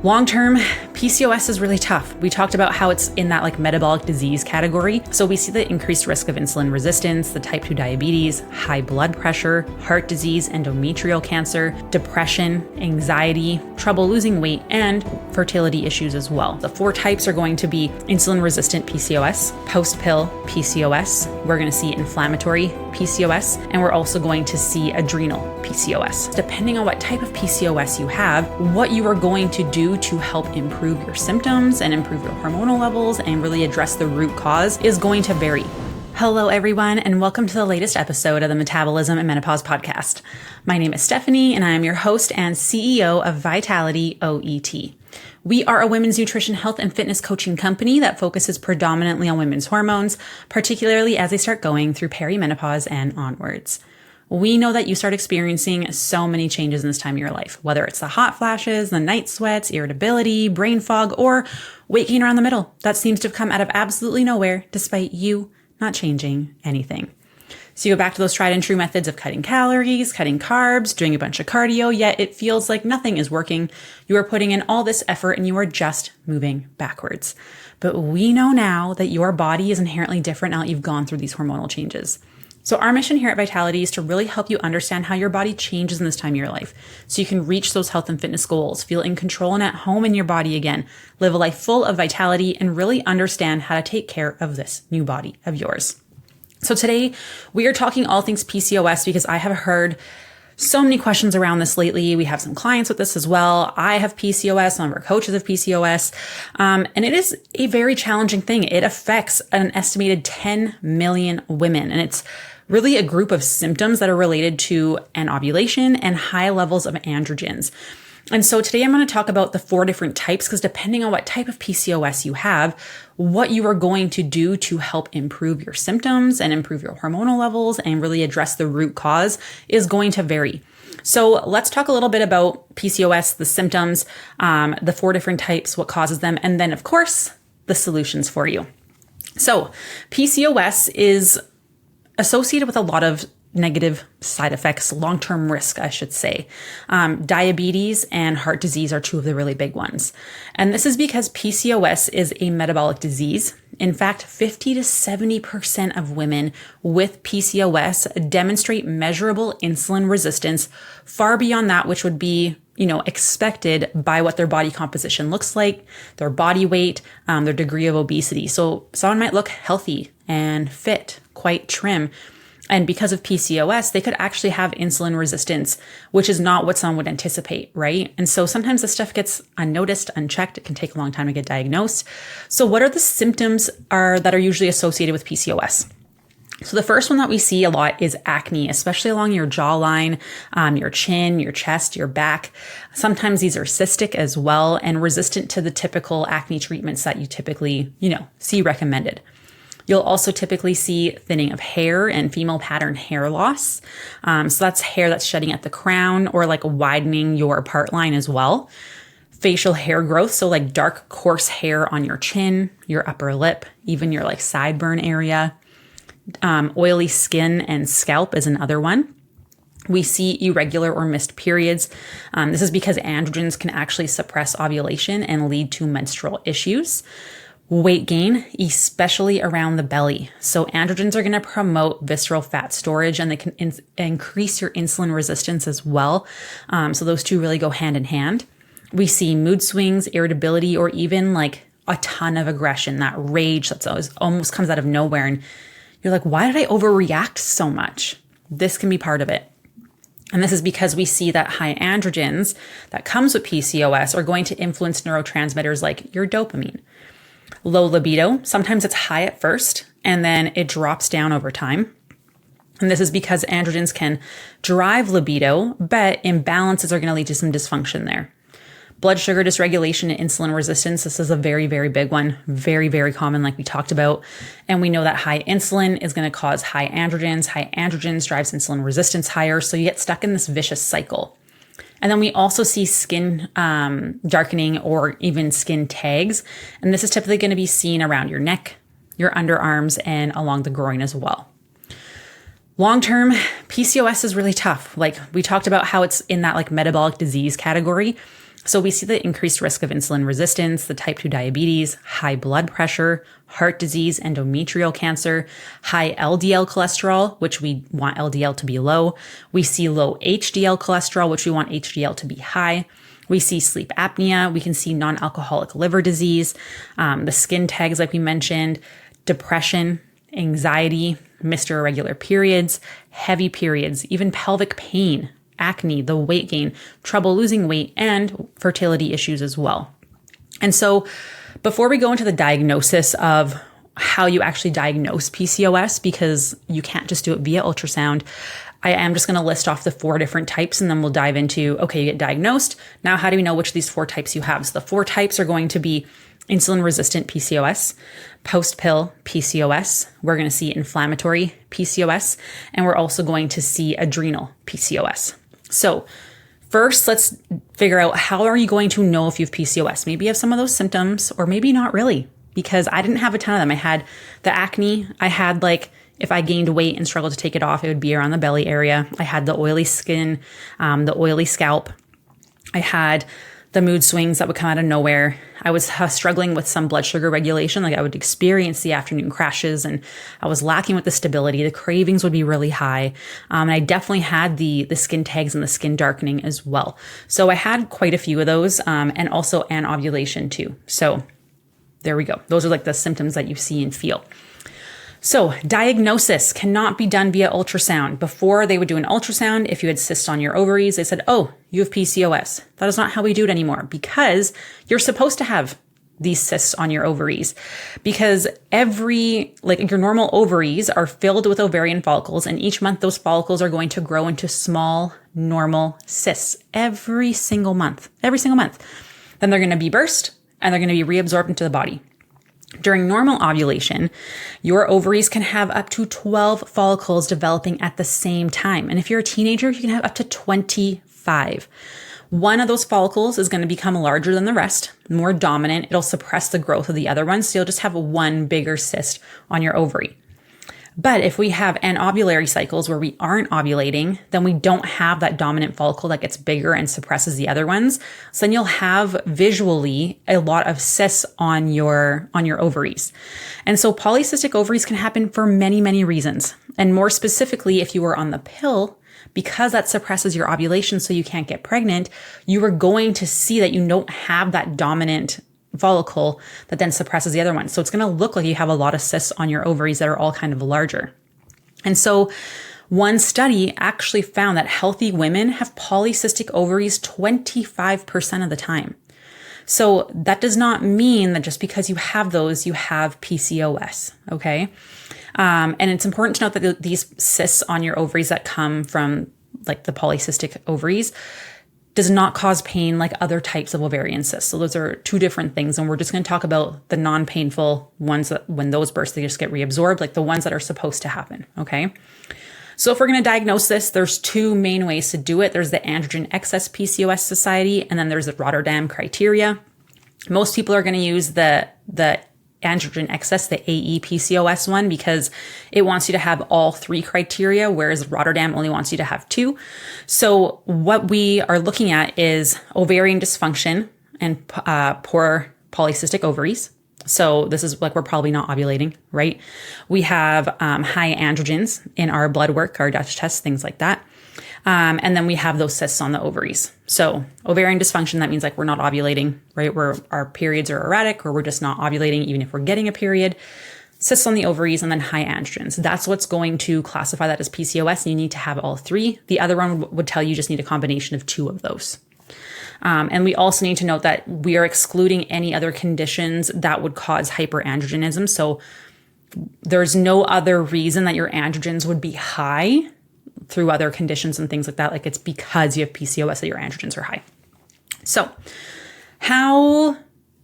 Long-term, PCOS is really tough. We talked about how it's in that metabolic disease category. So we see the increased risk of insulin resistance, the type 2 diabetes, high blood pressure, heart disease, endometrial cancer, depression, anxiety, trouble losing weight, and fertility issues as well. The 4 types are going to be insulin-resistant PCOS, post-pill PCOS, we're going to see inflammatory PCOS, and we're also going to see adrenal PCOS. Depending on what type of PCOS you have, what you are going to do to help improve your symptoms and improve your hormonal levels and really address the root cause is going to vary. Hello, everyone, and welcome to the latest episode of the Metabolism and Menopause podcast. My name is Stephanie, and I am your host and CEO of Vitality OET. We are a women's nutrition, health, and fitness coaching company that focuses predominantly on women's hormones, particularly as they start going through perimenopause and onwards. We know that you start experiencing so many changes in this time of your life, whether it's the hot flashes, the night sweats, irritability, brain fog, or weight gain around the middle. That seems to have come out of absolutely nowhere, despite you not changing anything. So you go back to those tried and true methods of cutting calories, cutting carbs, doing a bunch of cardio, yet it feels like nothing is working. You are putting in all this effort and you are just moving backwards. But we know now that your body is inherently different now that you've gone through these hormonal changes. So our mission here at Vitality is to really help you understand how your body changes in this time of your life so you can reach those health and fitness goals, feel in control and at home in your body again, live a life full of vitality, and really understand how to take care of this new body of yours. So today we are talking all things PCOS because I have heard so many questions around this lately. We have some clients with this as well. I have PCOS, some of our coaches have PCOS, and it is a very challenging thing. It affects an estimated 10 million women, and it's really a group of symptoms that are related to an ovulation and high levels of androgens. And so today I'm going to talk about the 4 different types because depending on what type of PCOS you have, what you are going to do to help improve your symptoms and improve your hormonal levels and really address the root cause is going to vary. So let's talk a little bit about PCOS, the symptoms, the 4 different types, what causes them, and then of course, the solutions for you. So PCOS is associated with a lot of negative side effects, long-term risk, I should say. Diabetes and heart disease are 2 of the really big ones. And this is because PCOS is a metabolic disease. In fact, 50 to 70% of women with PCOS demonstrate measurable insulin resistance far beyond that which would be expected by what their body composition looks like, their body weight, their degree of obesity. So someone might look healthy and fit, quite trim. And because of PCOS, they could actually have insulin resistance, which is not what someone would anticipate, right? And so sometimes this stuff gets unnoticed, unchecked. It can take a long time to get diagnosed. So what are the symptoms that are usually associated with PCOS? So the first one that we see a lot is acne, especially along your jawline, your chin, your chest, your back. Sometimes these are cystic as well and resistant to the typical acne treatments that you typically, see recommended. You'll also typically see thinning of hair and female pattern hair loss. So that's hair that's shedding at the crown or widening your part line as well. Facial hair growth, so dark coarse hair on your chin, your upper lip, even your sideburn area. Oily skin and scalp is another one. We see irregular or missed periods. This is because androgens can actually suppress ovulation and lead to menstrual issues. Weight gain, especially around the belly. So androgens are going to promote visceral fat storage and they can increase your insulin resistance as well. So those 2 really go hand in hand. We see mood swings, irritability, or even a ton of aggression, that rage that's almost comes out of nowhere. And you're like, why did I overreact so much? This can be part of it. And this is because we see that high androgens that comes with PCOS are going to influence neurotransmitters like your dopamine. Low libido, sometimes it's high at first and then it drops down over time. And this is because androgens can drive libido, but imbalances are going to lead to some dysfunction there. Blood sugar dysregulation and insulin resistance. This is a very, very big one. Very, very common, like we talked about. And we know that high insulin is going to cause high androgens. High androgens drives insulin resistance higher. So you get stuck in this vicious cycle. And then we also see skin darkening or even skin tags. And this is typically going to be seen around your neck, your underarms, and along the groin as well. Long-term, PCOS is really tough. We talked about how it's in that metabolic disease category. So we see the increased risk of insulin resistance, the type 2 diabetes, high blood pressure, heart disease, endometrial cancer, high LDL cholesterol, which we want LDL to be low. We see low HDL cholesterol, which we want HDL to be high. We see sleep apnea. We can see non-alcoholic liver disease, the skin tags like we mentioned, depression, anxiety, missed or irregular periods, heavy periods, even pelvic pain, acne, the weight gain, trouble losing weight, and fertility issues as well. And so before we go into the diagnosis of how you actually diagnose PCOS, because you can't just do it via ultrasound, I am just going to list off the 4 different types, and then we'll dive into, okay, you get diagnosed. Now, how do we know which of these 4 types you have? So the 4 types are going to be insulin-resistant PCOS, post-pill PCOS, we're going to see inflammatory PCOS, and we're also going to see adrenal PCOS. So first, let's figure out, how are you going to know if you have PCOS? Maybe you have some of those symptoms, or maybe not really, because I didn't have a ton of them. I had the acne. I had if I gained weight and struggled to take it off, it would be around the belly area. I had the oily skin, the oily scalp. I had the mood swings that would come out of nowhere. I was struggling with some blood sugar regulation. I would experience the afternoon crashes, and I was lacking with the stability. The cravings would be really high. And I definitely had the skin tags and the skin darkening as well. So I had quite a few of those, and also anovulation too. So there we go. Those are the symptoms that you see and feel. So diagnosis cannot be done via ultrasound. Before they would do an ultrasound, if you had cysts on your ovaries, they said, oh, you have PCOS. That is not how we do it anymore, because you're supposed to have these cysts on your ovaries, because your normal ovaries are filled with ovarian follicles, and each month those follicles are going to grow into small, normal cysts every single month. Then they're going to be burst, and they're going to be reabsorbed into the body. During normal ovulation, your ovaries can have up to 12 follicles developing at the same time. And if you're a teenager, you can have up to 25. One of those follicles is going to become larger than the rest, more dominant. It'll suppress the growth of the other ones. So you'll just have one bigger cyst on your ovary. But if we have anovulatory cycles where we aren't ovulating, then we don't have that dominant follicle that gets bigger and suppresses the other ones. So then you'll have visually a lot of cysts on your ovaries. And so polycystic ovaries can happen for many, many reasons. And more specifically, if you were on the pill, because that suppresses your ovulation so you can't get pregnant, you are going to see that you don't have that dominant follicle that then suppresses the other one. So it's going to look like you have a lot of cysts on your ovaries that are all kind of larger. And so one study actually found that healthy women have polycystic ovaries 25% of the time. So that does not mean that just because you have those, you have PCOS, okay? And it's important to note that these cysts on your ovaries that come from the polycystic ovaries does not cause pain like other types of ovarian cysts. So those are 2 different things. And we're just going to talk about the non-painful ones that when those burst, they just get reabsorbed, the ones that are supposed to happen. Okay. So if we're going to diagnose this, there's 2 main ways to do it. There's the Androgen Excess PCOS Society, and then there's the Rotterdam criteria. Most people are going to use the androgen excess, the AE-PCOS one, because it wants you to have all 3 criteria, whereas Rotterdam only wants you to have 2. So what we are looking at is ovarian dysfunction and poor polycystic ovaries. So this is we're probably not ovulating, right? We have high androgens in our blood work, our Dutch tests, things like that. And then we have those cysts on the ovaries. So ovarian dysfunction, that means we're not ovulating, right? Our periods are erratic, or we're just not ovulating even if we're getting a period. Cysts on the ovaries, and then high androgens. That's what's going to classify that as PCOS. And you need to have all 3. The other one would tell you just need a combination of 2 of those. And we also need to note that we are excluding any other conditions that would cause hyperandrogenism. So there's no other reason that your androgens would be high through other conditions and things like that. It's because you have PCOS that your androgens are high. So how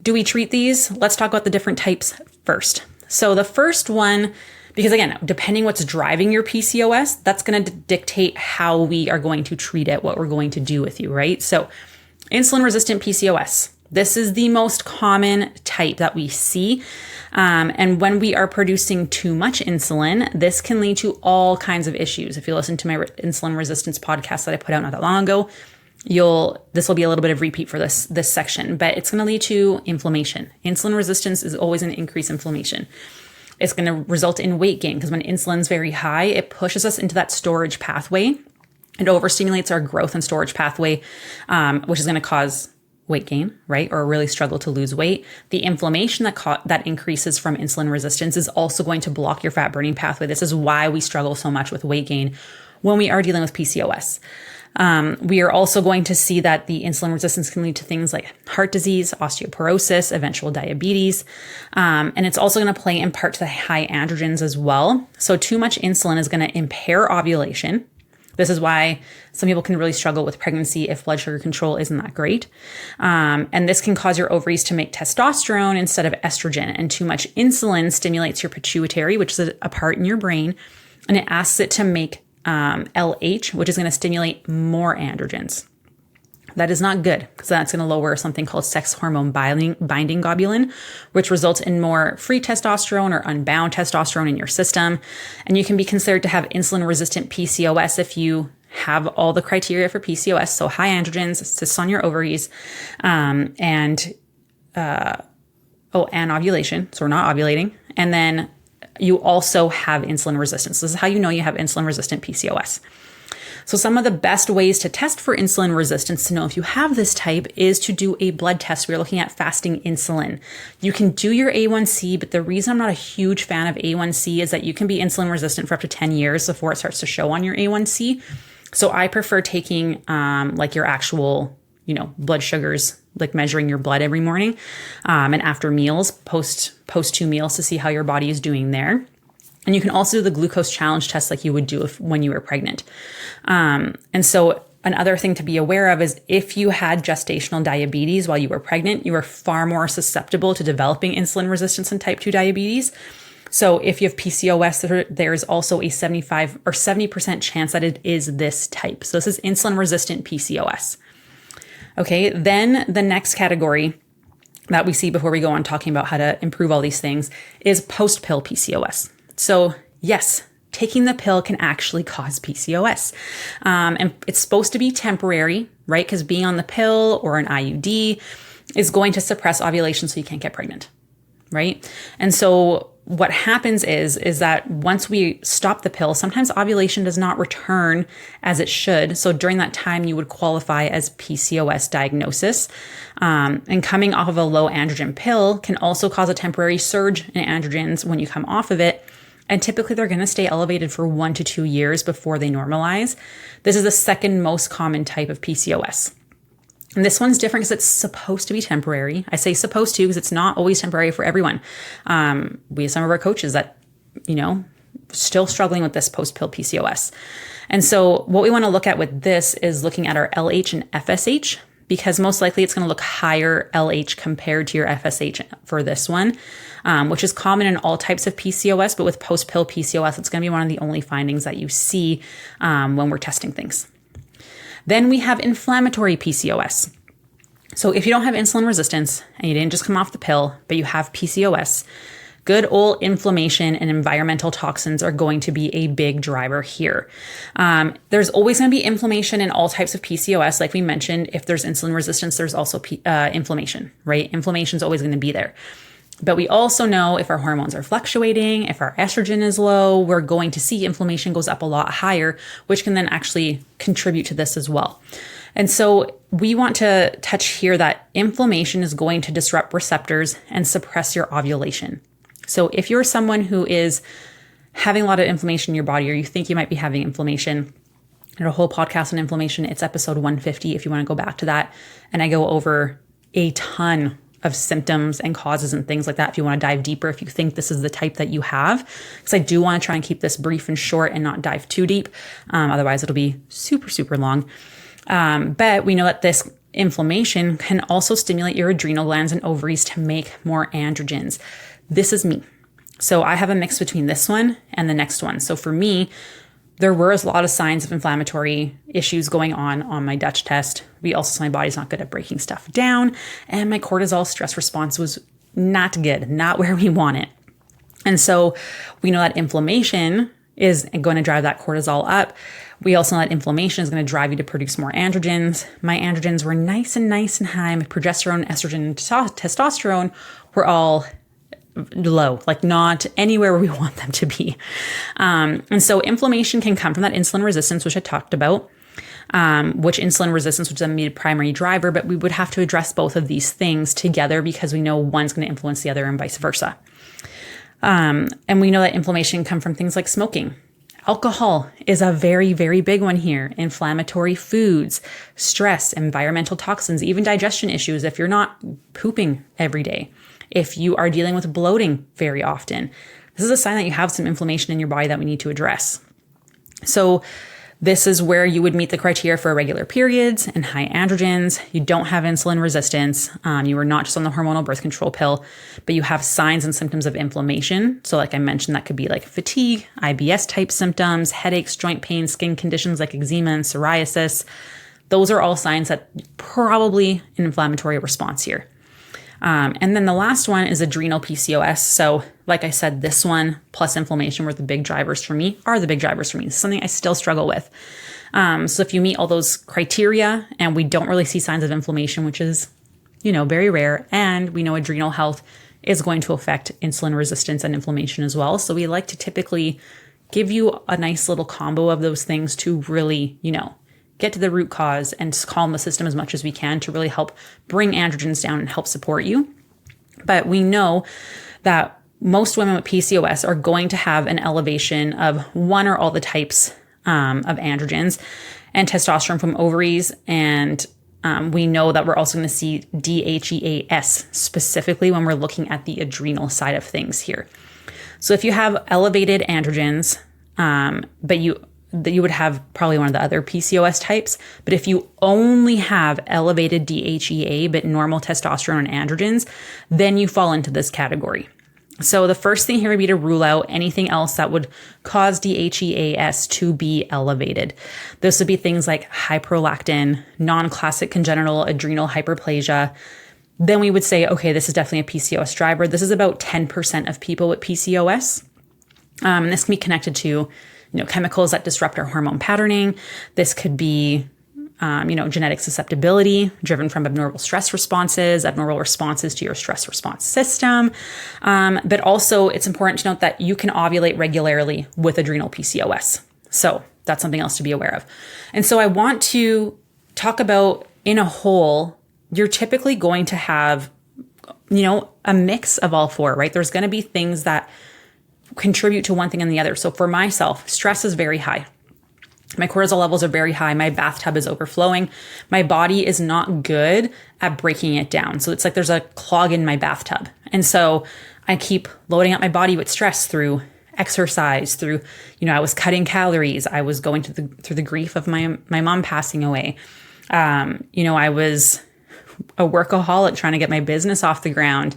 do we treat these? Let's talk about the different types first. So the first one, because again, depending what's driving your PCOS, that's going to dictate how we are going to treat it, what we're going to do with you, right? So insulin-resistant PCOS. This is the most common type that we see. And when we are producing too much insulin, this can lead to all kinds of issues. If you listen to my insulin resistance podcast that I put out not that long ago, this will be a little bit of repeat for this section, but it's going to lead to inflammation. Insulin resistance is always an increased inflammation. It's going to result in weight gain because when insulin's very high, it pushes us into that storage pathway. It overstimulates our growth and storage pathway, which is going to cause weight gain, right? Or really struggle to lose weight. The inflammation that increases from insulin resistance is also going to block your fat burning pathway. This is why we struggle so much with weight gain when we are dealing with PCOS. We are also going to see that the insulin resistance can lead to things like heart disease, osteoporosis, eventual diabetes. And it's also going to play in part to the high androgens as well. So too much insulin is going to impair ovulation. This is why some people can really struggle with pregnancy if blood sugar control isn't that great. And this can cause your ovaries to make testosterone instead of estrogen. And too much insulin stimulates your pituitary, which is a part in your brain, and it asks it to make LH, which is going to stimulate more androgens. That is not good because that's going to lower something called sex hormone binding globulin, which results in more free testosterone or unbound testosterone in your system. And you can be considered to have insulin resistant PCOS if you have all the criteria for PCOS. So high androgens, cysts on your ovaries, and ovulation. So we're not ovulating. And then you also have insulin resistance. This is how you know you have insulin resistant PCOS. So some of the best ways to test for insulin resistance to know if you have this type is to do a blood test. We're looking at fasting insulin. You can do your A1C, but the reason I'm not a huge fan of A1C is that you can be insulin resistant for up to 10 years before it starts to show on your A1C. So I prefer taking like your actual, blood sugars, like measuring your blood every morning and after meals, post 2 meals to see how your body is doing there. And you can also do the glucose challenge test like you would do when you were pregnant. And so another thing to be aware of is if you had gestational diabetes while you were pregnant, you are far more susceptible to developing insulin resistance and type 2 diabetes. So if you have PCOS, there's also a 75 or 70% chance that it is this type. So this is insulin resistant PCOS. Okay, then the next category that we see before we go on talking about how to improve all these things is post-pill PCOS. So yes, taking the pill can actually cause PCOS. And it's supposed to be temporary, right? Because being on the pill or an IUD is going to suppress ovulation so you can't get pregnant, right? And so what happens is that once we stop the pill, sometimes ovulation does not return as it should. So during that time, you would qualify as PCOS diagnosis. And coming off of a low androgen pill can also cause a temporary surge in androgens when you come off of it. And typically they're going to stay elevated for 1 to 2 years before they normalize. This is the second most common type of PCOS. And this one's different because it's supposed to be temporary. I say supposed to because it's not always temporary for everyone. We have some of our coaches that, still struggling with this post-pill PCOS. And so what we want to look at with this is looking at our LH and FSH, because most likely it's going to look higher LH compared to your FSH for this one, which is common in all types of PCOS, but with post-pill PCOS, it's going to be one of the only findings that you see when we're testing things. Then we have inflammatory PCOS. So if you don't have insulin resistance and you didn't just come off the pill, but you have PCOS, good old inflammation and environmental toxins are going to be a big driver here. There's always going to be inflammation in all types of PCOS. Like we mentioned, if there's insulin resistance, there's also inflammation, right? Inflammation is always going to be there. But we also know if our hormones are fluctuating, if our estrogen is low, we're going to see inflammation goes up a lot higher, which can then actually contribute to this as well. And so we want to touch here that inflammation is going to disrupt receptors and suppress your ovulation. So if you're someone who is having a lot of inflammation in your body, or you think you might be having inflammation, I did a whole podcast on inflammation. It's episode 150 if you want to go back to that. And I go over a ton of symptoms and causes and things like that if you want to dive deeper, if you think this is the type that you have. Because I do want to try and keep this brief and short and not dive too deep. Otherwise, it'll be super, super long. But we know that this inflammation can also stimulate your adrenal glands and ovaries to make more androgens. This is me. So I have a mix between this one and the next one. So for me, there were a lot of signs of inflammatory issues going on my Dutch test. We also saw my body's not good at breaking stuff down, and my cortisol stress response was not good, not where we want it. And so we know that inflammation is going to drive that cortisol up. We also know that inflammation is going to drive you to produce more androgens. My androgens were nice and high. My progesterone, estrogen, and testosterone were all low, like not anywhere where we want them to be. And so inflammation can come from that insulin resistance, which I talked about, which insulin resistance, which is a primary driver, but we would have to address both of these things together because we know one's going to influence the other and vice versa. And we know that inflammation can come from things like smoking. Alcohol is a very, very big one here. Inflammatory foods, stress, environmental toxins, even digestion issues if you're not pooping every day. If you are dealing with bloating very often, this is a sign that you have some inflammation in your body that we need to address. So this is where you would meet the criteria for irregular periods and high androgens. You don't have insulin resistance. You are not just on the hormonal birth control pill, but you have signs and symptoms of inflammation. So like I mentioned, that could be like fatigue, IBS type symptoms, headaches, joint pain, skin conditions like eczema and psoriasis. Those are all signs that probably an inflammatory response here. And then the last one is adrenal PCOS. So like I said, this one plus inflammation were the big drivers for me, It's something I still struggle with. So if you meet all those criteria and we don't really see signs of inflammation, which is, very rare, and we know adrenal health is going to affect insulin resistance and inflammation as well. So we like to typically give you a nice little combo of those things to really, get to the root cause and calm the system as much as we can to really help bring androgens down and help support you. But we know that most women with PCOS are going to have an elevation of one or all the types of androgens and testosterone from ovaries. And we know that we're also going to see DHEAS specifically when we're looking at the adrenal side of things here. So if you have elevated androgens, but you would have probably one of the other PCOS types. But if you only have elevated DHEA, but normal testosterone and androgens, then you fall into this category. So the first thing here would be to rule out anything else that would cause DHEAS to be elevated. This would be things like hyperlactin, non-classic congenital adrenal hyperplasia. Then we would say, okay, this is definitely a PCOS driver. This is about 10% of people with PCOS. And this can be connected to chemicals that disrupt our hormone patterning. This could be, genetic susceptibility driven from abnormal stress responses, abnormal responses to your stress response system. But also it's important to note that you can ovulate regularly with adrenal PCOS. So that's something else to be aware of. And so I want to talk about in a whole, you're typically going to have, a mix of all four, right? There's going to be things that contribute to one thing and the other. So for myself, stress is very high. My cortisol levels are very high. My bathtub is overflowing. My body is not good at breaking it down. So it's like there's a clog in my bathtub. And so I keep loading up my body with stress through exercise, through, I was cutting calories. I was going through the grief of my mom passing away. I was a workaholic trying to get my business off the ground.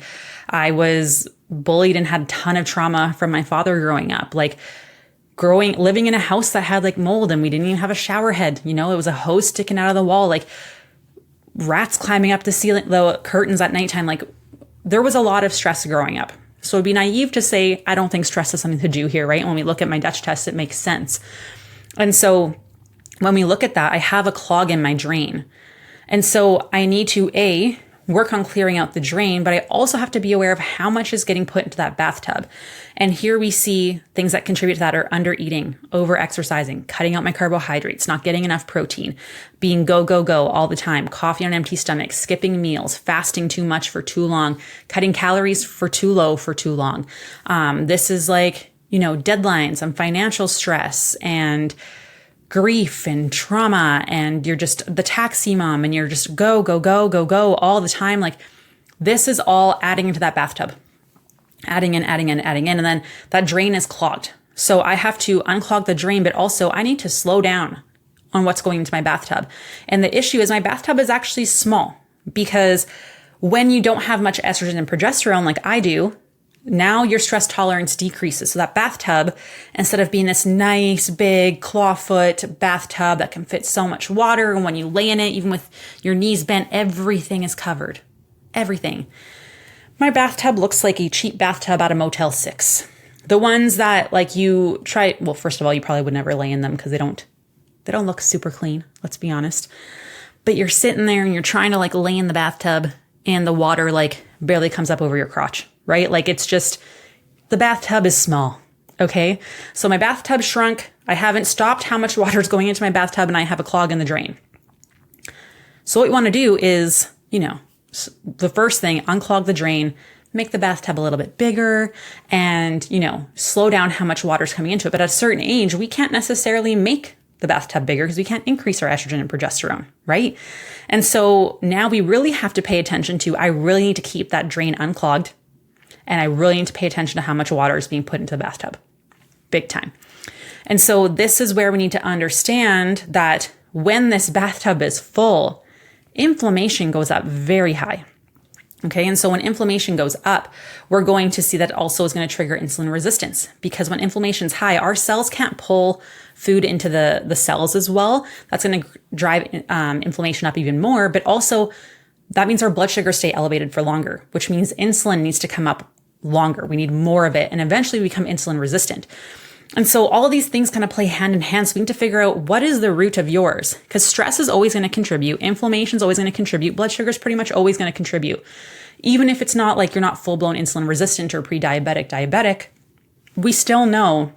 I was bullied and had a ton of trauma from my father growing up, living in a house that had mold and we didn't even have a shower head. It was a hose sticking out of the wall, rats climbing up the ceiling, the curtains at nighttime. There was a lot of stress growing up. So it'd be naive to say, I don't think stress has something to do here, right? When we look at my Dutch test, it makes sense. And so when we look at that, I have a clog in my drain. And so I need to work on clearing out the drain, but I also have to be aware of how much is getting put into that bathtub. And here we see things that contribute to that are under eating, over exercising, cutting out my carbohydrates, not getting enough protein, being go all the time, coffee on an empty stomach, skipping meals, fasting too much for too long, cutting calories for too low for too long. This is deadlines and financial stress and grief and trauma, and you're just the taxi mom and you're just go all the time. This is all adding into that bathtub, adding in. And then that drain is clogged. So I have to unclog the drain, but also I need to slow down on what's going into my bathtub. And the issue is my bathtub is actually small because when you don't have much estrogen and progesterone like I do, now your stress tolerance decreases. So that bathtub, instead of being this nice big clawfoot bathtub that can fit so much water, and when you lay in it, even with your knees bent, everything is covered. Everything. My bathtub looks like a cheap bathtub at a Motel 6. The ones that like you try, well, first of all, you probably would never lay in them because they don't look super clean. Let's be honest. But you're sitting there and you're trying to like lay in the bathtub and the water like barely comes up over your crotch, right? Like it's just, the bathtub is small. Okay. So my bathtub shrunk. I haven't stopped how much water is going into my bathtub and I have a clog in the drain. So what we want to do is, the first thing, unclog the drain, make the bathtub a little bit bigger and, slow down how much water is coming into it. But at a certain age, we can't necessarily make the bathtub bigger because we can't increase our estrogen and progesterone, right? And so now we really have to pay attention to, I really need to keep that drain unclogged and I really need to pay attention to how much water is being put into the bathtub. Big time. And so this is where we need to understand that when this bathtub is full, inflammation goes up very high. Okay. And so when inflammation goes up, we're going to see that also is going to trigger insulin resistance, because when inflammation's high, our cells can't pull food into the cells as well. That's going to drive inflammation up even more. But also that means our blood sugars stay elevated for longer, which means insulin needs to come up longer. We need more of it. And eventually we become insulin resistant. And so all of these things kind of play hand in hand. So we need to figure out what is the root of yours, because stress is always going to contribute. Inflammation is always going to contribute. Blood sugar is pretty much always going to contribute. Even if it's not like you're not full-blown insulin resistant or diabetic, we still know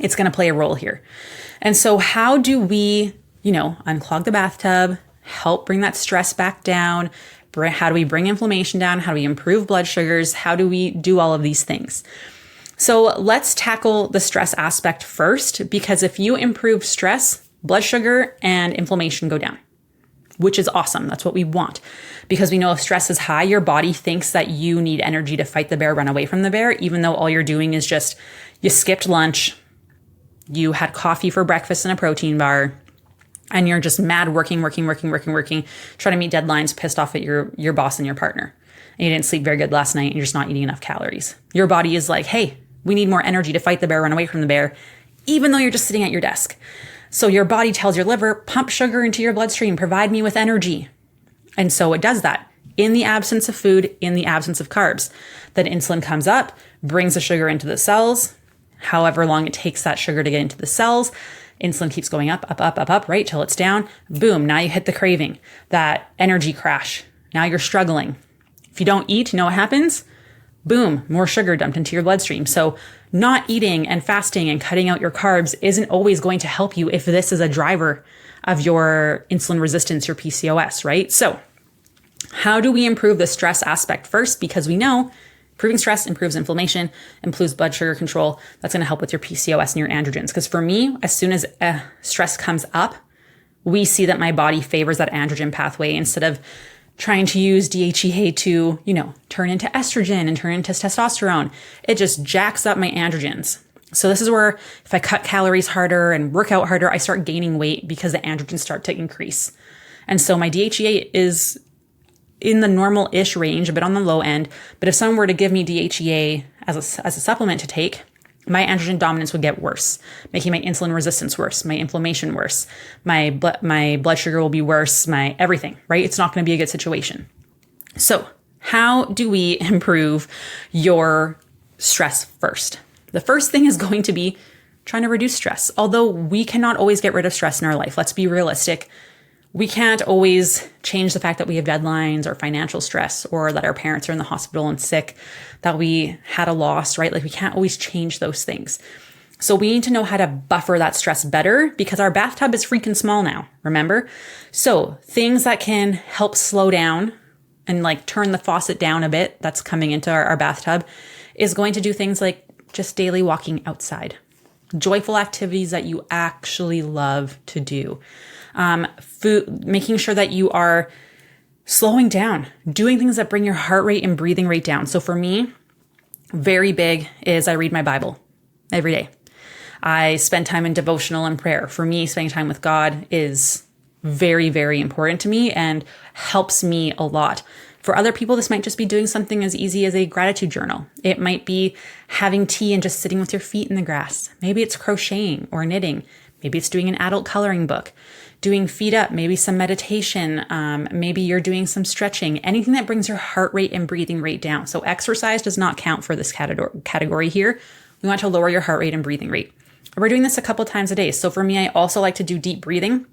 it's going to play a role here. And so how do we, unclog the bathtub, help bring that stress back down? How do we bring inflammation down? How do we improve blood sugars? How do we do all of these things? So let's tackle the stress aspect first, because if you improve stress, blood sugar and inflammation go down, which is awesome. That's what we want, because we know if stress is high, your body thinks that you need energy to fight the bear, run away from the bear, even though all you're doing is just, you skipped lunch, you had coffee for breakfast and a protein bar, and you're just mad working, trying to meet deadlines, pissed off at your boss and your partner. And you didn't sleep very good last night and you're just not eating enough calories. Your body is like, hey, we need more energy to fight the bear, run away from the bear, even though you're just sitting at your desk. So your body tells your liver, pump sugar into your bloodstream, provide me with energy. And so it does that in the absence of food, in the absence of carbs. Then insulin comes up, brings the sugar into the cells. However long it takes that sugar to get into the cells, insulin keeps going up, right, till it's down. Boom, now you hit the craving, that energy crash. Now you're struggling. If you don't eat, you know what happens? Boom, more sugar dumped into your bloodstream. So not eating and fasting and cutting out your carbs isn't always going to help you if this is a driver of your insulin resistance, your PCOS, right? So how do we improve the stress aspect first? Because we know improving stress improves inflammation, improves blood sugar control. That's going to help with your PCOS and your androgens. Because for me, as soon as stress comes up, we see that my body favors that androgen pathway instead of trying to use DHEA to, turn into estrogen and turn into testosterone. It just jacks up my androgens. So this is where if I cut calories harder and work out harder, I start gaining weight because the androgens start to increase. And so my DHEA is in the normal-ish range, a bit on the low end. But if someone were to give me DHEA as a supplement to take, my androgen dominance would get worse, making my insulin resistance worse, my inflammation worse, my blood sugar will be worse, my everything, right? It's not going to be a good situation. So how do we improve your stress first? The first thing is going to be trying to reduce stress. Although we cannot always get rid of stress in our life. Let's be realistic. We can't always change the fact that we have deadlines or financial stress or that our parents are in the hospital and sick, that we had a loss, right? Like we can't always change those things. So we need to know how to buffer that stress better because our bathtub is freaking small now, remember? So things that can help slow down and like turn the faucet down a bit that's coming into our bathtub is going to do things like just daily walking outside, joyful activities that you actually love to do. Food, making sure that you are slowing down, doing things that bring your heart rate and breathing rate down. So for me, very big is I read my Bible every day. I spend time in devotional and prayer. For me, spending time with God is very, very important to me and helps me a lot. For other people, this might just be doing something as easy as a gratitude journal. It might be having tea and just sitting with your feet in the grass. Maybe it's crocheting or knitting. Maybe it's doing an adult coloring book, doing feet up, maybe some meditation. Maybe you're doing some stretching, anything that brings your heart rate and breathing rate down. So exercise does not count for this category here. we want to lower your heart rate and breathing rate. We're doing this a couple times a day. So for me, I also like to do deep breathing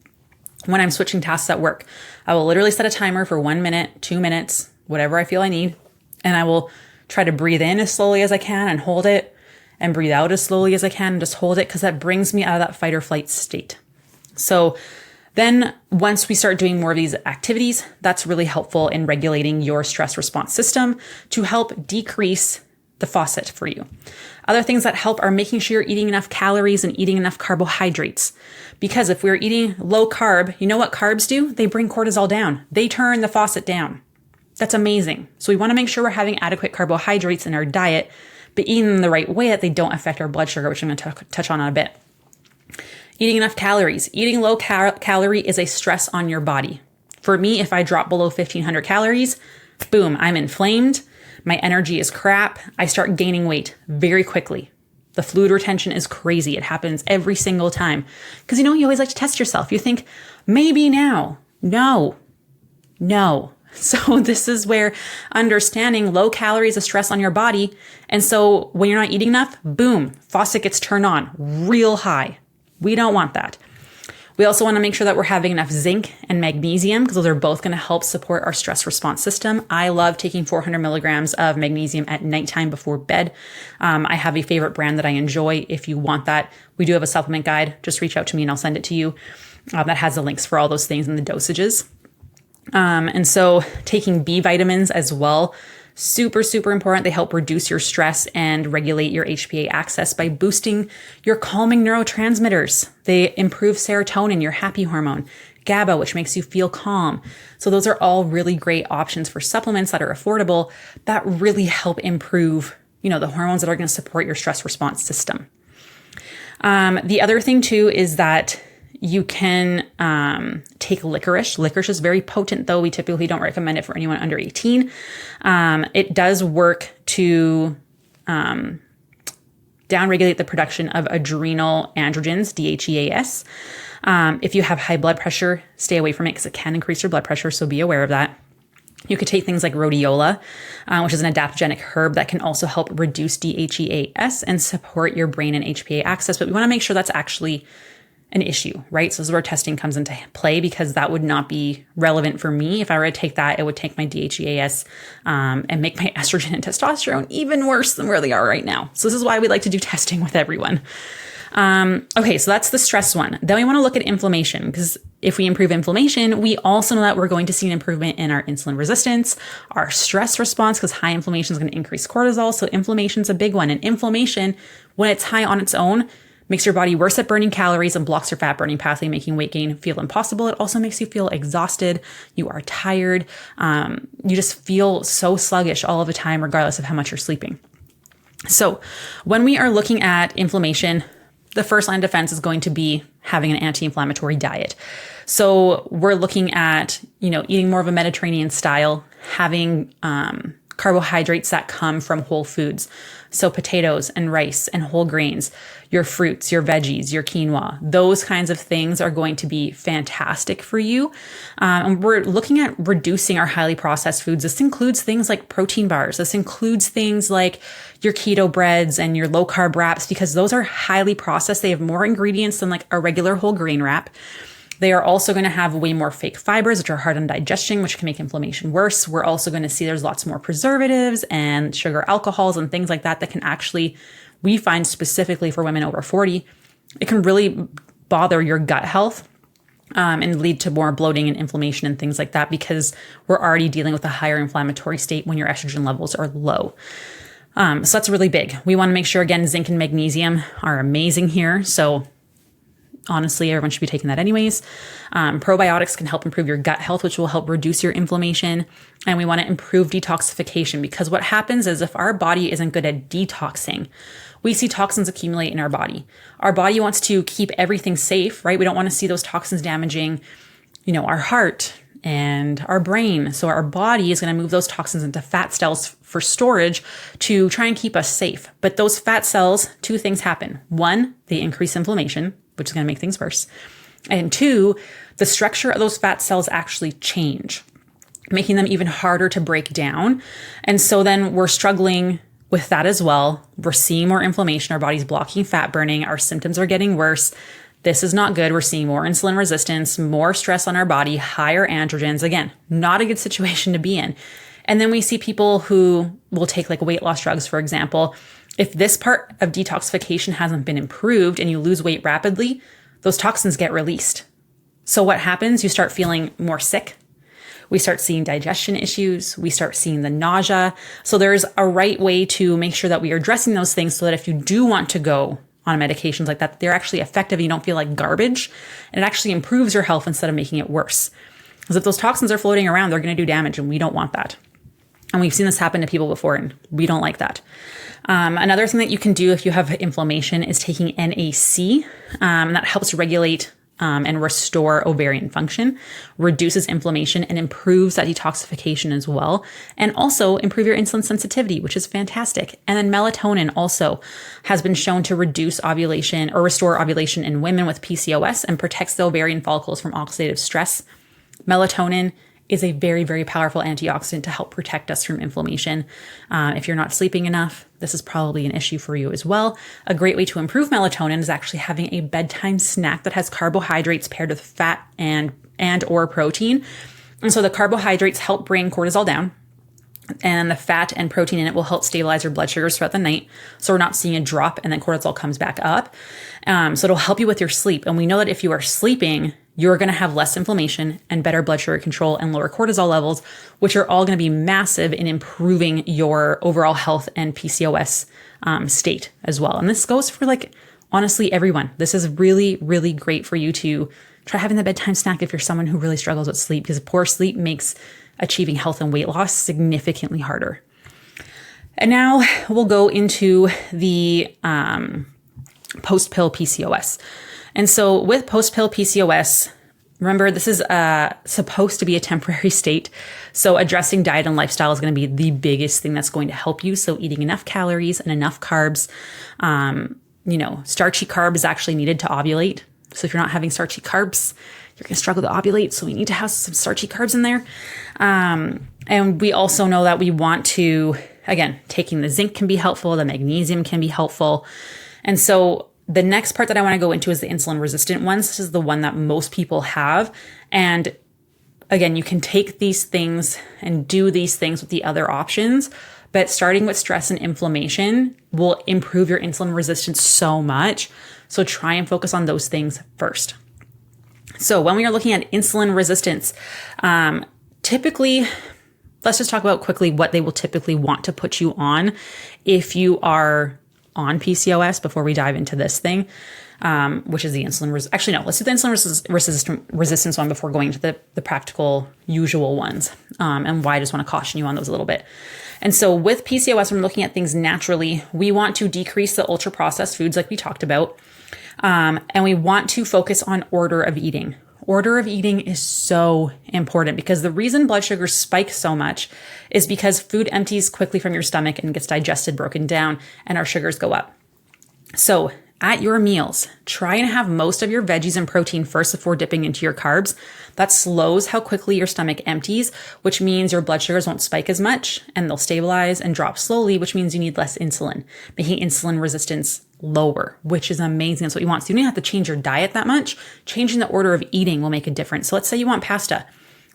when I'm switching tasks at work. I will literally set a timer for 1 minute, 2 minutes, whatever I feel I need. And I will try to breathe in as slowly as I can and hold it, and breathe out as slowly as I can and just hold it, because that brings me out of that fight or flight state. So then once we start doing more of these activities, that's really helpful in regulating your stress response system to help decrease the faucet for you. Other things that help are making sure you're eating enough calories and eating enough carbohydrates. Because if we're eating low carb, you know what carbs do? They bring cortisol down. They turn the faucet down. That's amazing. So we want to make sure we're having adequate carbohydrates in our diet, but eating them the right way that they don't affect our blood sugar, which I'm going to touch on in a bit. Eating enough calories. Eating low calorie is a stress on your body. For me, if I drop below 1,500 calories, boom, I'm inflamed. My energy is crap. I start gaining weight very quickly. The fluid retention is crazy. It happens every single time. Because you always like to test yourself. You think, maybe now. No. So this is where understanding low calorie is a stress on your body. And so when you're not eating enough, boom, faucet gets turned on real high. We don't want that. We also want to make sure that we're having enough zinc and magnesium, because those are both going to help support our stress response system. I love taking 400 milligrams of magnesium at nighttime before bed. I have a favorite brand that I enjoy. If you want that, we do have a supplement guide. Just reach out to me and I'll send it to you. That has the links for all those things and the dosages. And so taking B vitamins as well, super, super important. They help reduce your stress and regulate your HPA axis by boosting your calming neurotransmitters. They improve serotonin, your happy hormone, GABA, which makes you feel calm. So those are all really great options for supplements that are affordable that really help improve, the hormones that are going to support your stress response system. The other thing too is that you can take licorice. Licorice is very potent, though we typically don't recommend it for anyone under 18. It does work to downregulate the production of adrenal androgens, DHEAS. If you have high blood pressure, stay away from it because it can increase your blood pressure, so be aware of that. You could take things like rhodiola, which is an adaptogenic herb that can also help reduce DHEAS and support your brain and HPA axis. But we want to make sure that's actually an issue, right? So this is where testing comes into play, because that would not be relevant for me. If I were to take that, it would take my DHEAS and make my estrogen and testosterone even worse than where they are right now. So this is why we like to do testing with everyone. Okay, so that's the stress one. Then we want to look at inflammation, because if we improve inflammation, we also know that we're going to see an improvement in our insulin resistance, our stress response, because high inflammation is going to increase cortisol. So inflammation is a big one. And inflammation, when it's high on its own, makes your body worse at burning calories and blocks your fat burning pathway, making weight gain feel impossible. It also makes you feel exhausted. You are tired. You just feel so sluggish all of the time, regardless of how much you're sleeping. So when we are looking at inflammation, the first line of defense is going to be having an anti-inflammatory diet. So we're looking at, eating more of a Mediterranean style, having carbohydrates that come from whole foods. So potatoes and rice and whole grains, your fruits, your veggies, your quinoa, those kinds of things are going to be fantastic for you. And we're looking at reducing our highly processed foods. This includes things like protein bars. This includes things like your keto breads and your low carb wraps, because those are highly processed. They have more ingredients than like a regular whole grain wrap. They are also going to have way more fake fibers, which are hard on digestion, which can make inflammation worse. We're also going to see there's lots more preservatives and sugar alcohols and things like that can actually, we find specifically for women over 40, it can really bother your gut health and lead to more bloating and inflammation and things like that, because we're already dealing with a higher inflammatory state when your estrogen levels are low. So that's really big. We want to make sure, again, zinc and magnesium are amazing here. So honestly, everyone should be taking that anyways. Probiotics can help improve your gut health, which will help reduce your inflammation. And we want to improve detoxification, because what happens is if our body isn't good at detoxing, we see toxins accumulate in our body. Our body wants to keep everything safe, right? We don't want to see those toxins damaging, our heart and our brain. So our body is going to move those toxins into fat cells for storage to try and keep us safe. But those fat cells, two things happen. One, they increase inflammation, which is going to make things worse. And two, the structure of those fat cells actually change, making them even harder to break down. And so then we're struggling with that as well, we're seeing more inflammation. Our body's blocking fat burning. Our symptoms are getting worse. This is not good. We're seeing more insulin resistance, more stress on our body, higher androgens. Again, not a good situation to be in. And then we see people who will take like weight loss drugs, for example. If this part of detoxification hasn't been improved and you lose weight rapidly, those toxins get released. So what happens? You start feeling more sick. We start seeing digestion issues. We start seeing the nausea. So there's a right way to make sure that we are addressing those things so that if you do want to go on medications like that, they're actually effective. You don't feel like garbage, and it actually improves your health instead of making it worse. Because if those toxins are floating around, they're going to do damage, and we don't want that. And we've seen this happen to people before, and we don't like that. Another thing that you can do if you have inflammation is taking NAC, and that helps regulate and restore ovarian function, reduces inflammation, and improves that detoxification as well. And also improve your insulin sensitivity, which is fantastic. And then melatonin also has been shown to reduce ovulation or restore ovulation in women with PCOS and protects the ovarian follicles from oxidative stress. Melatonin is a very, very powerful antioxidant to help protect us from inflammation. If you're not sleeping enough, this is probably an issue for you as well. A great way to improve melatonin is actually having a bedtime snack that has carbohydrates paired with fat and or protein. And so the carbohydrates help bring cortisol down, and the fat and protein in it will help stabilize your blood sugars throughout the night. So we're not seeing a drop and then cortisol comes back up. So it'll help you with your sleep. And we know that if you are sleeping, you're going to have less inflammation and better blood sugar control and lower cortisol levels, which are all going to be massive in improving your overall health and PCOS state as well. And this goes for like, honestly, everyone. This is really, really great for you to try having the bedtime snack if you're someone who really struggles with sleep, because poor sleep makes achieving health and weight loss significantly harder. And now we'll go into the post-pill PCOS. And so with post-pill PCOS, remember, this is supposed to be a temporary state. So addressing diet and lifestyle is going to be the biggest thing that's going to help you. So eating enough calories and enough carbs. Starchy carb is actually needed to ovulate. So if you're not having starchy carbs, you're going to struggle to ovulate. So we need to have some starchy carbs in there. And we also know that we want to, again, taking the zinc can be helpful. The magnesium can be helpful. And so the next part that I want to go into is the insulin resistant ones. This is the one that most people have. And again, you can take these things and do these things with the other options, but starting with stress and inflammation will improve your insulin resistance so much. So try and focus on those things first. So when we are looking at insulin resistance, typically, let's just talk about quickly what they will typically want to put you on if you are on PCOS before we dive into this thing, which is the insulin let's do the insulin resistance one before going to the practical usual ones, and why I just want to caution you on those a little bit. And so with PCOS, when we're looking at things naturally, we want to decrease the ultra processed foods like we talked about, and we want to focus on order of eating. Order of eating is so important because the reason blood sugar spikes so much is because food empties quickly from your stomach and gets digested, broken down, and our sugars go up. So at your meals, try and have most of your veggies and protein first before dipping into your carbs. That slows how quickly your stomach empties, which means your blood sugars won't spike as much and they'll stabilize and drop slowly, which means you need less insulin, making insulin resistance lower, which is amazing. That's what you want. So you don't have to change your diet that much. Changing the order of eating will make a difference. So let's say you want pasta.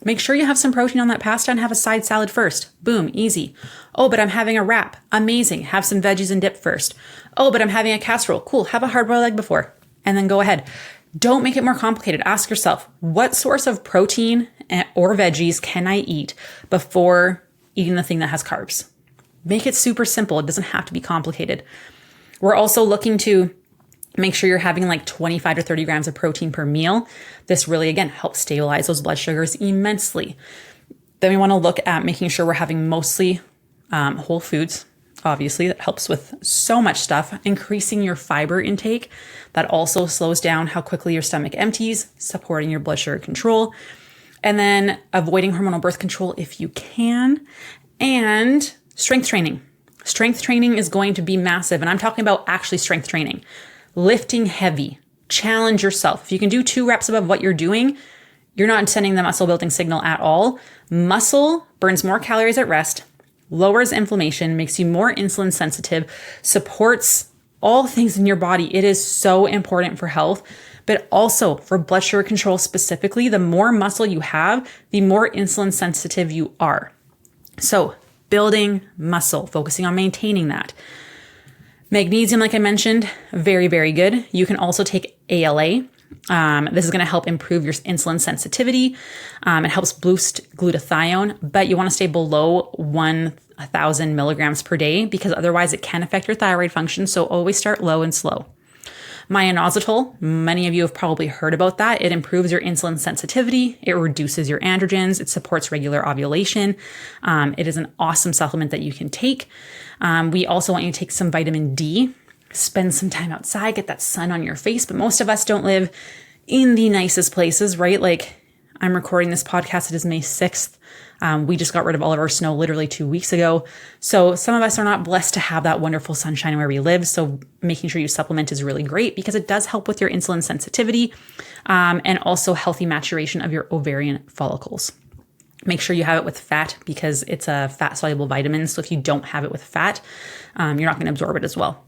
Make sure you have some protein on that pasta and have a side salad first. Boom, easy. Oh, but I'm having a wrap. Amazing. Have some veggies and dip first. Oh, but I'm having a casserole. Cool. Have a hard-boiled egg before. And then go ahead. Don't make it more complicated. Ask yourself, what source of protein or veggies can I eat before eating the thing that has carbs? Make it super simple. It doesn't have to be complicated. We're also looking to make sure you're having like 25 to 30 grams of protein per meal. This really, again, helps stabilize those blood sugars immensely. Then we want to look at making sure we're having mostly whole foods. Obviously, that helps with so much stuff. Increasing your fiber intake. That also slows down how quickly your stomach empties, supporting your blood sugar control. And then avoiding hormonal birth control if you can. And strength training. Strength training is going to be massive. And I'm talking about actually strength training. Lifting heavy. Challenge yourself. If you can do 2 reps above what you're doing, you're not sending the muscle building signal at all. Muscle burns more calories at rest, lowers inflammation, makes you more insulin sensitive, supports all things in your body. It is so important for health, but also for blood sugar control specifically. The more muscle you have, the more insulin sensitive you are. So building muscle, focusing on maintaining that. Magnesium, like I mentioned, very, very good. You can also take ALA. This is going to help improve your insulin sensitivity. It helps boost glutathione, but you want to stay below 1,000 milligrams per day because otherwise it can affect your thyroid function. So always start low and slow. Myoinositol, many of you have probably heard about that. It improves your insulin sensitivity. It reduces your androgens. It supports regular ovulation. It is an awesome supplement that you can take. We also want you to take some vitamin D. Spend some time outside, get that sun on your face. But most of us don't live in the nicest places, right? Like I'm recording this podcast. It is May 6th. We just got rid of all of our snow literally 2 weeks ago. So some of us are not blessed to have that wonderful sunshine where we live. So making sure you supplement is really great because it does help with your insulin sensitivity and also healthy maturation of your ovarian follicles. Make sure you have it with fat because it's a fat soluble vitamin. So if you don't have it with fat, you're not going to absorb it as well.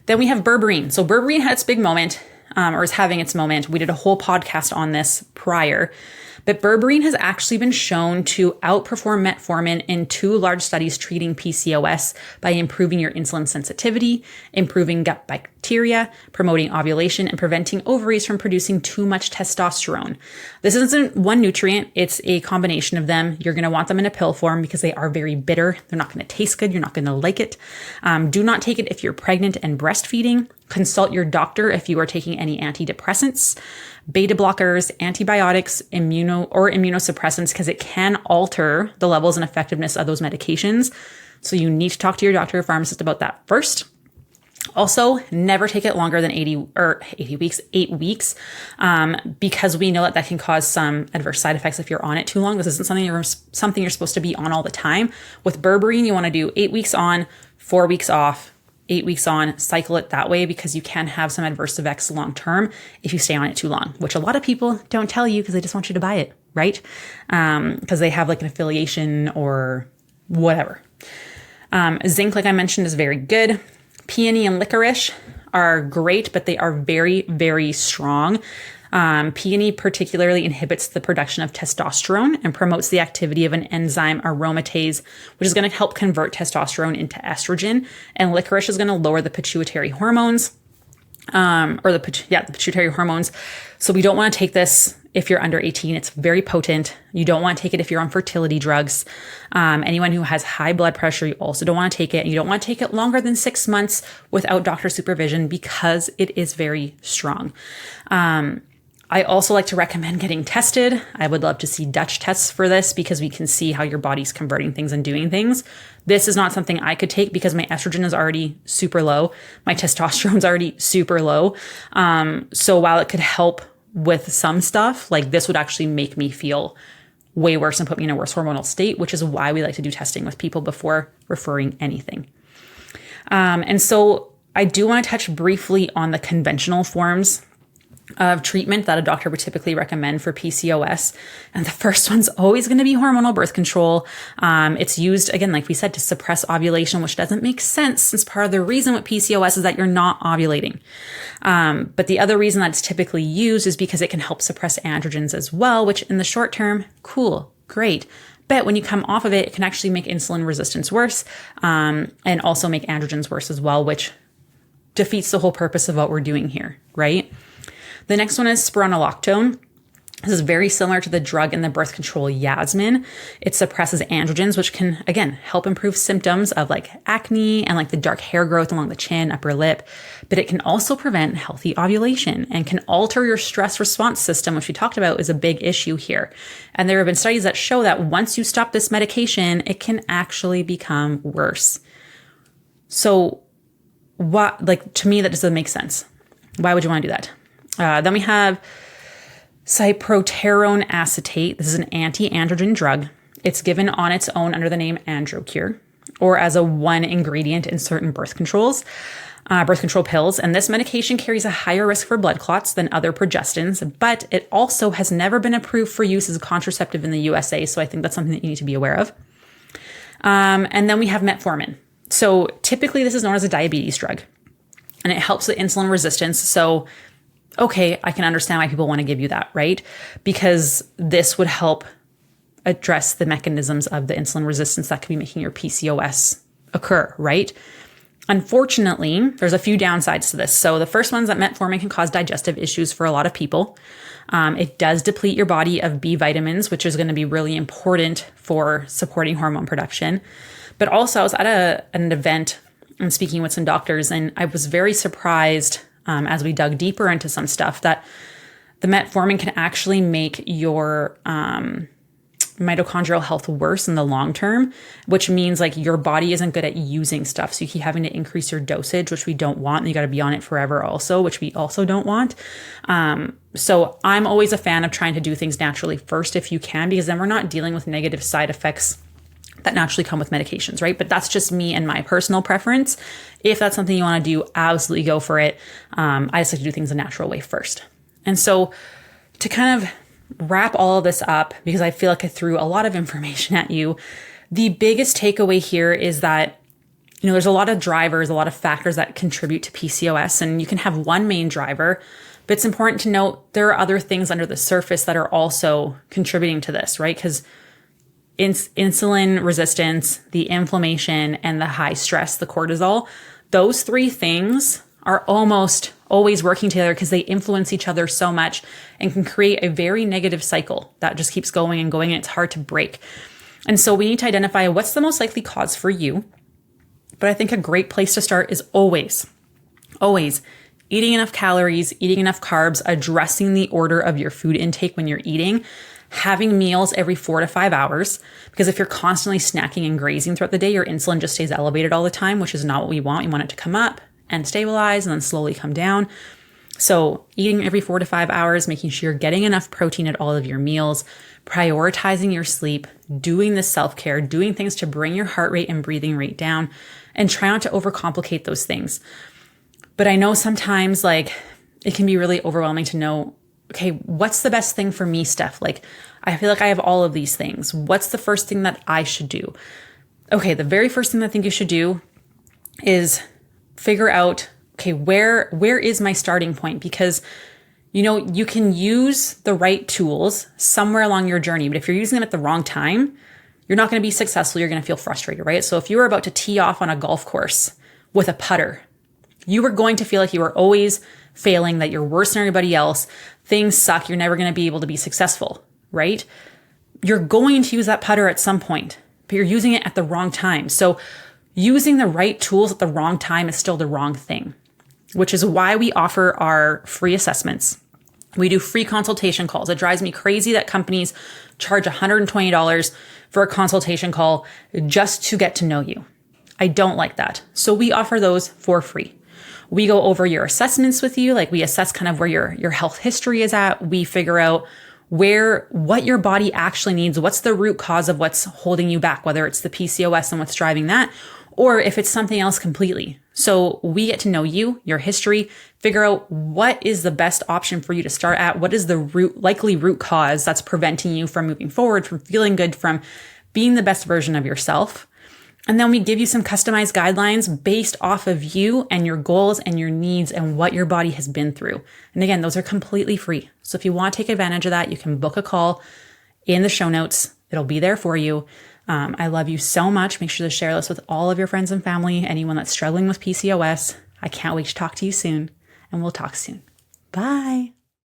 Then we have berberine. So berberine had its big moment, or is having its moment. We did a whole podcast on this prior. But berberine has actually been shown to outperform metformin in 2 large studies treating PCOS by improving your insulin sensitivity, improving gut bacteria, promoting ovulation, and preventing ovaries from producing too much testosterone. This isn't one nutrient. It's a combination of them. You're going to want them in a pill form because they are very bitter. They're not going to taste good. You're not going to like it. Do not take it if you're pregnant and breastfeeding. Consult your doctor if you are taking any antidepressants, beta blockers, antibiotics, immunosuppressants, because it can alter the levels and effectiveness of those medications. So you need to talk to your doctor or pharmacist about that first. Also, never take it longer than 8 weeks, because we know that can cause some adverse side effects if you're on it too long. This isn't something you're supposed to be on all the time. With berberine, you want to do 8 weeks on, 4 weeks off, 8 weeks on, cycle it that way because you can have some adverse effects long-term if you stay on it too long, which a lot of people don't tell you because they just want you to buy it, right? Because they have like an affiliation or whatever. Zinc, like I mentioned, is very good. Peony and licorice are great, but they are very, very strong. Peony particularly inhibits the production of testosterone and promotes the activity of an enzyme aromatase, which is going to help convert testosterone into estrogen. And licorice is going to lower the pituitary hormones, the pituitary hormones. So we don't want to take this if you're under 18. It's very potent. You don't want to take it if you're on fertility drugs. Anyone who has high blood pressure, you also don't want to take it. And you don't want to take it longer than 6 months without doctor supervision because it is very strong. I also like to recommend getting tested. I would love to see Dutch tests for this because we can see how your body's converting things and doing things. This is not something I could take because my estrogen is already super low. My testosterone's already super low. So while it could help with some stuff, like this would actually make me feel way worse and put me in a worse hormonal state, which is why we like to do testing with people before referring anything. And so I do want to touch briefly on the conventional forms of treatment that a doctor would typically recommend for PCOS. And the first one's always going to be hormonal birth control. It's used, again, like we said, to suppress ovulation, which doesn't make sense since part of the reason with PCOS is that you're not ovulating. But the other reason that it's typically used is because it can help suppress androgens as well, which in the short term, cool, great. But when you come off of it, it can actually make insulin resistance worse, and also make androgens worse as well, which defeats the whole purpose of what we're doing here, right? The next one is spironolactone. This is very similar to the drug in the birth control Yasmin. It suppresses androgens, which can, again, help improve symptoms of like acne and like the dark hair growth along the chin, upper lip. But it can also prevent healthy ovulation and can alter your stress response system, which we talked about is a big issue here. And there have been studies that show that once you stop this medication, it can actually become worse. So to me, that doesn't make sense. Why would you want to do that? Then we have cyproterone acetate. This is an anti-androgen drug. It's given on its own under the name Androcure or as a one ingredient in certain birth control pills. And this medication carries a higher risk for blood clots than other progestins, but it also has never been approved for use as a contraceptive in the USA. So I think that's something that you need to be aware of. And then we have metformin. So typically this is known as a diabetes drug, and it helps with insulin resistance. So, okay, I can understand why people want to give you that, right? Because this would help address the mechanisms of the insulin resistance that could be making your PCOS occur, right? Unfortunately, there's a few downsides to this. So the first one is that metformin can cause digestive issues for a lot of people. It does deplete your body of B vitamins, which is going to be really important for supporting hormone production. But also I was at an event and speaking with some doctors, and I was very surprised as we dug deeper into some stuff that the metformin can actually make your mitochondrial health worse in the long term, which means like your body isn't good at using stuff. So you keep having to increase your dosage, which we don't want. And you got to be on it forever also, which we also don't want. So I'm always a fan of trying to do things naturally first if you can, because then we're not dealing with negative side effects that naturally come with medications, right? But that's just me and my personal preference. If that's something you want to do, absolutely go for it. I just like to do things a natural way first. And so to kind of wrap all of this up, because I feel like I threw a lot of information at you, the biggest takeaway here is that, there's a lot of drivers, a lot of factors that contribute to PCOS, and you can have one main driver, but it's important to note there are other things under the surface that are also contributing to this, right? Because insulin resistance, the inflammation, and the high stress, the cortisol, those three things are almost always working together because they influence each other so much and can create a very negative cycle that just keeps going and going, and it's hard to break. And so we need to identify what's the most likely cause for you. But I think a great place to start is always eating enough calories, eating enough carbs, addressing the order of your food intake when you're eating, having meals every 4 to 5 hours, because if you're constantly snacking and grazing throughout the day, your insulin just stays elevated all the time, which is not what we want. We want it to come up and stabilize and then slowly come down. So eating every 4 to 5 hours, making sure you're getting enough protein at all of your meals, prioritizing your sleep, doing the self-care, doing things to bring your heart rate and breathing rate down, and try not to overcomplicate those things. But I know sometimes like it can be really overwhelming to know, okay, what's the best thing for me, Steph? Like, I feel like I have all of these things. What's the first thing that I should do? Okay, the very first thing I think you should do is figure out, okay, where is my starting point? Because, you can use the right tools somewhere along your journey, but if you're using them at the wrong time, you're not going to be successful. You're going to feel frustrated, right? So if you were about to tee off on a golf course with a putter, you were going to feel like you were always failing, that you're worse than everybody else. Things suck. You're never going to be able to be successful, right? You're going to use that putter at some point, but you're using it at the wrong time. So using the right tools at the wrong time is still the wrong thing, which is why we offer our free assessments. We do free consultation calls. It drives me crazy that companies charge $120 for a consultation call just to get to know you. I don't like that. So we offer those for free. We go over your assessments with you. Like we assess kind of where your health history is at. We figure out what your body actually needs. What's the root cause of what's holding you back, whether it's the PCOS and what's driving that, or if it's something else completely. So we get to know you, your history, figure out what is the best option for you to start at. What is the likely root cause that's preventing you from moving forward, from feeling good, from being the best version of yourself. And then we give you some customized guidelines based off of you and your goals and your needs and what your body has been through. And again, those are completely free. So if you want to take advantage of that, you can book a call in the show notes. It'll be there for you. I love you so much. Make sure to share this with all of your friends and family, anyone that's struggling with PCOS. I can't wait to talk to you soon, and we'll talk soon. Bye.